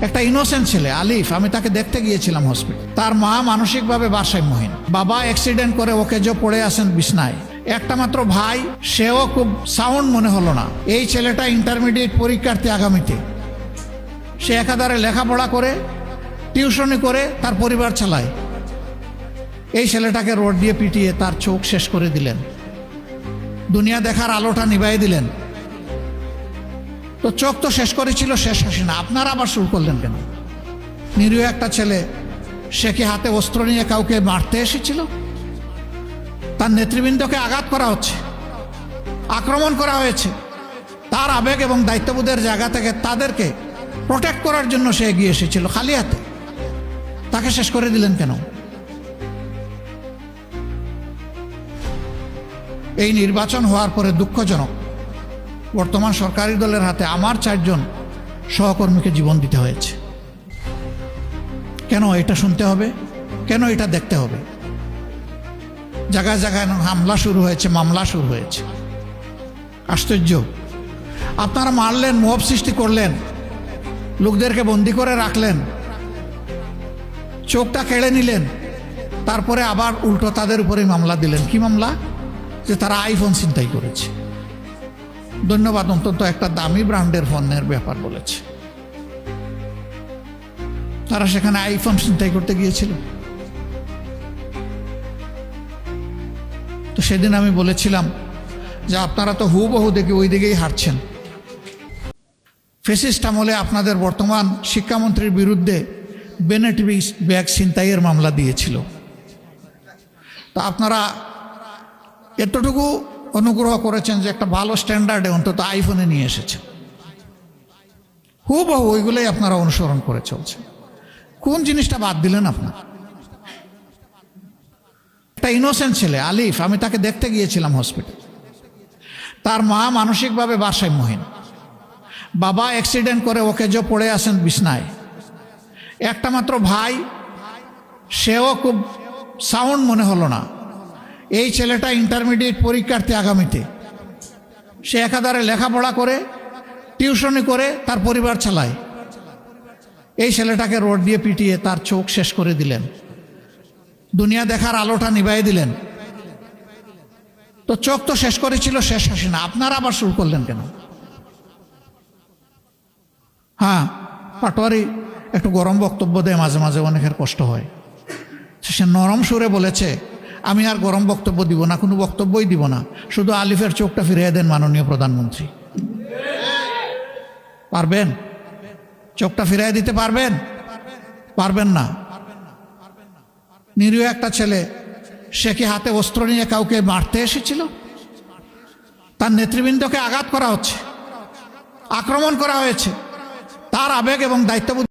একটা ইনোসেন্ট ছেলে আলিফ, আমি তাকে দেখতে গিয়েছিলাম হসপিটাল। তার মা মানসিকভাবে ভারসাম্যহীন, বাবা অ্যাক্সিডেন্ট করে ওকে যে পড়ে আছেন বিছনায়, একটা মাত্র ভাই, সেও খুব সাউন্ড মনে হলো না। এই ছেলেটা ইন্টারমিডিয়েট পরীক্ষার্থী আগামীতে, সে একাধারে লেখাপড়া করে, টিউশনি করে তার পরিবার চালায়। এই ছেলেটাকে রড দিয়ে পিটিয়ে তার চোখ শেষ করে দিলেন, দুনিয়া দেখার আলোটা নিভাই দিলেন। তো চোখ তো শেষ করেছিল, শেষ হাসিনা। আপনারা আবার শুরু করলেন কেন? নিরীহ একটা ছেলে, সে কি হাতে অস্ত্র নিয়ে কাউকে মারতে এসেছিল? তার নেতৃবৃন্দকে আঘাত করা হচ্ছে, আক্রমণ করা হয়েছে। তার আবেগ এবং দায়িত্ববোধের জায়গা থেকে তাদেরকে প্রোটেক্ট করার জন্য সে এগিয়ে এসেছিল খালি হাতে। তাকে শেষ করে দিলেন কেন? এই নির্বাচন হওয়ার পরে দুঃখজনক, বর্তমান সরকারি দলের হাতে আমার 4 জন সহকর্মীকে জীবন দিতে হয়েছে। কেন এটা শুনতে হবে? কেন এটা দেখতে হবে? জায়গায় জায়গায় হামলা শুরু হয়েছে, মামলা শুরু হয়েছে। আশ্চর্য! আপনারা মারলেন, মব সৃষ্টি করলেন, লোকদেরকে বন্দি করে রাখলেন, চোখটা কেড়ে নিলেন, তারপরে আবার উল্টো তাদের উপরেই মামলা দিলেন। কি মামলা? যে তারা আইফোন ছিনতাই করেছে। ধন্যবাদ, অন্তত একটা দামি ব্র্যান্ডের ফোনের ব্যাপার বলেছে। তারা সেখানে আইফোন ছিনতাই করতে গিয়েছিল। তো সেদিন আমি বলেছিলাম যে আপনারা তো হুবহু দেখে ওই দিকেই হাঁটছেন। ফ্যাসিস্ট আমলে আপনাদের বর্তমান শিক্ষামন্ত্রীর বিরুদ্ধে বেনেট ব্যাগ ছিনতাইয়ের মামলা দিয়েছিল। তা আপনারা এতটুকু অনুগ্রহ করেছেন যে একটা ভালো স্ট্যান্ডার্ডে অন্তত আইফোনে নিয়ে এসেছেন। হুবহু ওইগুলোই আপনারা অনুসরণ করে চলছেন। কোন জিনিসটা বাদ দিলেন আপনার? একটা ইনোসেন্ট ছেলে আলিফ, আমি তাকে দেখতে গিয়েছিলাম হসপিটাল। তার মা মানসিকভাবে ভারসাম্যহীন, বাবা অ্যাক্সিডেন্ট করে ওকে যে পড়ে আছেন বিছনায়, একটা মাত্র ভাই, সেও খুব সাউন্ড মনে হলো না। এই ছেলেটা ইন্টারমিডিয়েট পরীক্ষার্থী আগামীতে, সে একাধারে লেখাপড়া করে, টিউশনি করে তার পরিবার চালায়। এই ছেলেটাকে রড দিয়ে পিটিয়ে তার চোখ শেষ করে দিলেন, দুনিয়া দেখার আলোটা নিভাই দিলেন। তো চোখ তো শেষ করেছিল, শেষ হাসিনা। আপনারা আবার শুরু করলেন কেন? হ্যাঁ, পাটোয়ারি একটু গরম বক্তব্য দেয় মাঝে মাঝে, অনেকের কষ্ট হয়। সে নরম সুরে বলেছে, আমি আর গরম বক্তব্য দিব না, কোনো বক্তব্যই দিব না, শুধু আলিফের চোখটা ফিরিয়ে দেন মাননীয় প্রধানমন্ত্রী। পারবেন? চোখটা ফিরিয়ে দিতে পারবেন? পারবেন না। নিরীহ একটা ছেলে, সে কি হাতে অস্ত্র নিয়ে কাউকে মারতে এসেছিল? তার নেতৃবৃন্দকে আঘাত করা হচ্ছে, আক্রমণ করা হয়েছে। তার আবেগ এবং দায়িত্ববোধ